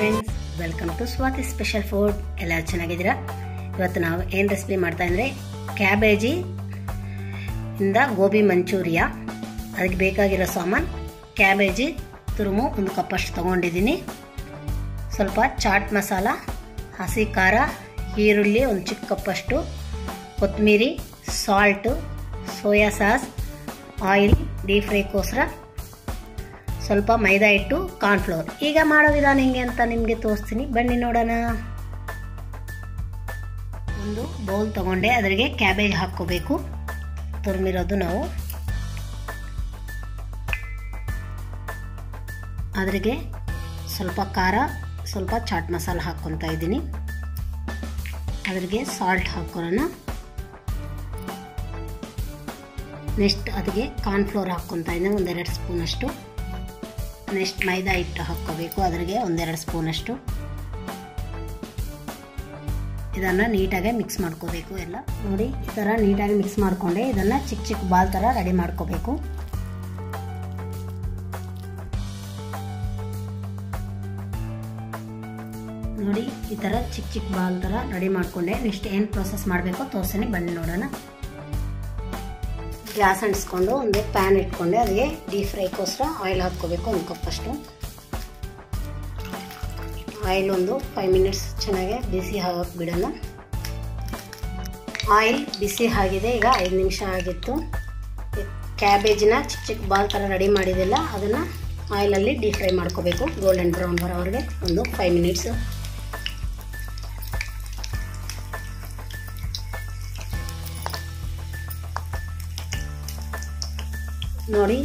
Friends, welcome to Swati special food. ಎಲ್ಲ ಚೆನ್ನಾಗಿದ್ದೀರಾ? ಇವತ್ತು ನಾವು ಏನು ರೆಸಿಪಿ ಮಾಡ್ತಾ ಅಂದರೆ ಕ್ಯಾಬೇಜಿ ಇಂದ ಗೋಬಿ ಮಂಚೂರಿಯಾ. ಅದಕ್ಕೆ ಬೇಕಾಗಿರೋ ಸಾಮಾನು ಕ್ಯಾಬೇಜಿ ತುರುಮು 1 ಕಪ್ಪಷ್ಟು ತೊಗೊಂಡಿದ್ದೀನಿ, ಸ್ವಲ್ಪ ಚಾಟ್ ಮಸಾಲ, ಹಸಿ ಖಾರ, ಈರುಳ್ಳಿ 1 ಚಿಕ್ಕ ಕಪ್ಪಷ್ಟು, ಕೊತ್ತಂಬರಿ, salt, soya sauce, oil deep ಫ್ರೈಗೋಸ್ಕರ, ಸ್ವಲ್ಪ ಮೈದಾ ಹಿಟ್ಟು, ಕಾರ್ನ್ಫ್ಲವರ್. ಈಗ ಮಾಡೋ ವಿಧಾನ ಹೆಂಗೆ ಅಂತ ನಿಮಗೆ ತೋರಿಸ್ತೀನಿ, ಬನ್ನಿ ನೋಡೋಣ. ಒಂದು ಬೌಲ್ ತಗೊಂಡೆ, ಅದರಿಗೆ ಕ್ಯಾಬೇಜ್ ಹಾಕ್ಕೋಬೇಕು, ತುರಿಮಿರೋದು ನಾವು. ಅದರಿಗೆ ಸ್ವಲ್ಪ ಖಾರ, ಸ್ವಲ್ಪ ಚಾಟ್ ಮಸಾಲ ಹಾಕ್ಕೊತಾ ಇದ್ದೀನಿ. ಅದರಿಗೆ ಸಾಲ್ಟ್ ಹಾಕ್ಕೊಳ್ಳೋಣ. ನೆಕ್ಸ್ಟ್ ಅದಕ್ಕೆ ಕಾರ್ನ್ಫ್ಲವರ್ ಹಾಕ್ಕೊತಾ ಇದ್ದೀನಿ, 1-2 ಸ್ಪೂನಷ್ಟು. ನೆಕ್ಸ್ಟ್ ಮೈದಾ ಹಿಟ್ಟು ಹಾಕ್ಕೋಬೇಕು, ಅದರಿಗೆ 1-2 ಸ್ಪೂನಷ್ಟು. ಇದನ್ನು ನೀಟಾಗಿ ಮಿಕ್ಸ್ ಮಾಡ್ಕೋಬೇಕು. ಎಲ್ಲ ನೋಡಿ, ಈ ಥರ ನೀಟಾಗಿ ಮಿಕ್ಸ್ ಮಾಡಿಕೊಂಡೆ ಇದನ್ನು ಚಿಕ್ಕ ಚಿಕ್ಕ ಬಾಲ್ ಥರ ರೆಡಿ ಮಾಡ್ಕೋಬೇಕು. ನೋಡಿ, ಈ ಥರ ಚಿಕ್ಕ ಚಿಕ್ಕ ಬಾಲ್ ಥರ ರೆಡಿ ಮಾಡಿಕೊಂಡೆ. ನೆಕ್ಸ್ಟ್ ಏನು ಪ್ರೊಸೆಸ್ ಮಾಡಬೇಕು ತೋರಿಸ್ತೀನಿ, ಬನ್ನಿ ನೋಡೋಣ. ಗ್ಯಾಸ್ ಅಂಟಿಸ್ಕೊಂಡು ಒಂದು ಪ್ಯಾನ್ ಇಟ್ಕೊಂಡೆ, ಅದಕ್ಕೆ ಡೀಪ್ ಫ್ರೈಗೋಸ್ಕರ ಆಯಿಲ್ ಹಾಕ್ಕೋಬೇಕು, 1 ಕಪ್ಪಷ್ಟು. ಆಯಿಲ್ ಒಂದು 5 ಮಿನಿಟ್ಸ್ ಚೆನ್ನಾಗಿ ಬಿಸಿ ಹಾಕಿ ಬಿಡೋಣ. ಆಯಿಲ್ ಬಿಸಿ ಆಗಿದೆ, ಈಗ 5 ನಿಮಿಷ ಆಗಿತ್ತು. ಕ್ಯಾಬೇಜಿನ ಚಿಕ್ಕ ಚಿಕ್ಕ ಬಾಲ್ ಥರ ರೆಡಿ ಮಾಡಿದಿಲ್ಲ, ಅದನ್ನು ಆಯಿಲಲ್ಲಿ ಡೀಪ್ ಫ್ರೈ ಮಾಡ್ಕೋಬೇಕು, ಗೋಲ್ಡನ್ ಬ್ರೌನ್ ಬರೋವರೆಗೆ ಒಂದು 5 ಮಿನಿಟ್ಸ್. ನೋಡಿ,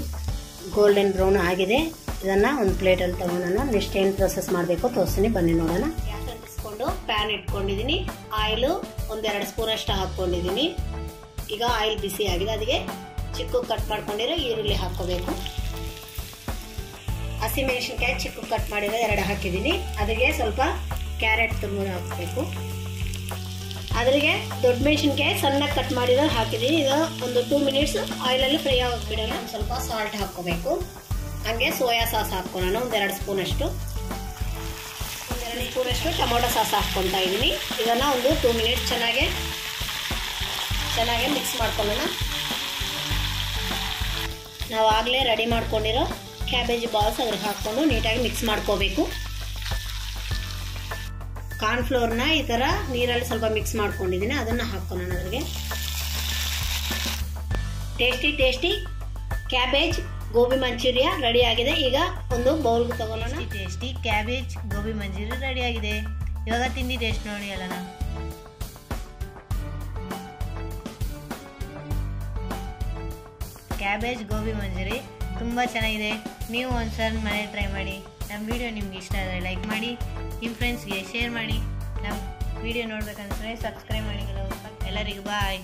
ಗೋಲ್ಡನ್ ಬ್ರೌನ್ ಆಗಿದೆ. ಇದನ್ನು ಒಂದು ಪ್ಲೇಟಲ್ಲಿ ತಗೊಳ್ಳೋಣ. ನೆಕ್ಸ್ಟ್ ಏನು ಪ್ರೊಸೆಸ್ ಮಾಡಬೇಕು ತೋರಿಸ್ತೀನಿ, ಬನ್ನಿ ನೋಡೋಣ. ಗ್ಯಾಸ್ ಅಂಟಿಸ್ಕೊಂಡು ಪ್ಯಾನ್ ಇಟ್ಕೊಂಡಿದ್ದೀನಿ, ಆಯಿಲು 1-2 ಸ್ಪೂನಷ್ಟು ಹಾಕ್ಕೊಂಡಿದ್ದೀನಿ. ಈಗ ಆಯಿಲ್ ಬಿಸಿ ಆಗಿದೆ, ಅದಕ್ಕೆ ಚಿಕ್ಕ ಕಟ್ ಮಾಡ್ಕೊಂಡಿರೋ ಈರುಳ್ಳಿ ಹಾಕ್ಕೋಬೇಕು. ಹಸಿಮೆಣಸಿನ್ಕಾಯಿ ಚಿಕ್ಕ ಕಟ್ ಮಾಡಿರೋ 2 ಹಾಕಿದ್ದೀನಿ. ಅದಕ್ಕೆ ಸ್ವಲ್ಪ ಕ್ಯಾರೆಟ್ ತುರಿದು ಹಾಕಬೇಕು. ಅದ್ರಿಗೆ ದೊಡ್ಡ ಮೆಣಸಿನ್ಕಾಯಿ ಸಣ್ಣಗೆ ಕಟ್ ಮಾಡಿರೋ ಹಾಕಿದ್ದೀನಿ. ಇದು ಒಂದು 2 ಮಿನಿಟ್ಸ್ ಆಯಿಲಲ್ಲಿ ಫ್ರೈ ಆಗಿಬಿಡೋಣ. ಸ್ವಲ್ಪ ಸಾಲ್ಟ್ ಹಾಕ್ಕೋಬೇಕು. ಹಾಗೆ ಸೋಯಾ ಸಾಸ್ ಹಾಕ್ಕೊಳ್ಳೋಣ, 1-2 ಸ್ಪೂನಷ್ಟು. 1-2 ಸ್ಪೂನಷ್ಟು ಟೊಮೊಟೊ ಸಾಸ್ ಹಾಕ್ಕೊತಾ ಇದ್ದೀನಿ. ಇದನ್ನು ಒಂದು 2 ಮಿನಿಟ್ಸ್ ಚೆನ್ನಾಗಿ ಮಿಕ್ಸ್ ಮಾಡ್ಕೊಳ್ಳೋಣ. ನಾವು ಆಗಲೇ ರೆಡಿ ಮಾಡ್ಕೊಂಡಿರೋ ಕ್ಯಾಬೇಜ್ ಬಾಲ್ಸ್ ಅದ್ರಿಗೆ ಹಾಕ್ಕೊಂಡು ನೀಟಾಗಿ ಮಿಕ್ಸ್ ಮಾಡ್ಕೋಬೇಕು. ಕಾರ್ನ್ಫ್ಲವರ್ನ ಈ ಥರ ನೀರಲ್ಲಿ ಸ್ವಲ್ಪ ಮಿಕ್ಸ್ ಮಾಡ್ಕೊಂಡಿದ್ದೀನಿ, ಅದನ್ನು ಹಾಕ್ಕೊಳ್ಳೋಣ. ಅದ್ರಿಗೆ tasty cabbage gobi manchuria ready ಆಗಿದೆ. ಈಗ ಒಂದು ಬೌಲ್ಗೆ ತಗೊಳ್ಳೋಣ. Tasty cabbage gobi manchuri ready ಆಗಿದೆ. ಇವಾಗ ತಿಂಡಿ ಟೇಸ್ಟ್ ನೋಡಿ ಅಲ್ಲ. ಕ್ಯಾಬೇಜ್ ಗೋಬಿ ಮಂಚೂರಿ ತುಂಬ ಚೆನ್ನಾಗಿದೆ. ನೀವು ಒಂದ್ಸಲ ಮನೆ ಟ್ರೈ ಮಾಡಿ. ನಮ್ಮ ವಿಡಿಯೋ ನಿಮ್ಗೆ ಇಷ್ಟ ಆದರೆ ಲೈಕ್ ಮಾಡಿ, ನಿಮ್ಮ ಫ್ರೆಂಡ್ಸ್ಗೆ ಶೇರ್ ಮಾಡಿ. ನಮ್ಮ ವಿಡಿಯೋ ನೋಡ್ಬೇಕಂದ್ರೆ ಸಬ್ಸ್ಕ್ರೈಬ್ ಮಾಡಿ. ಎಲ್ಲರಿಗೂ ಬಾಯ್.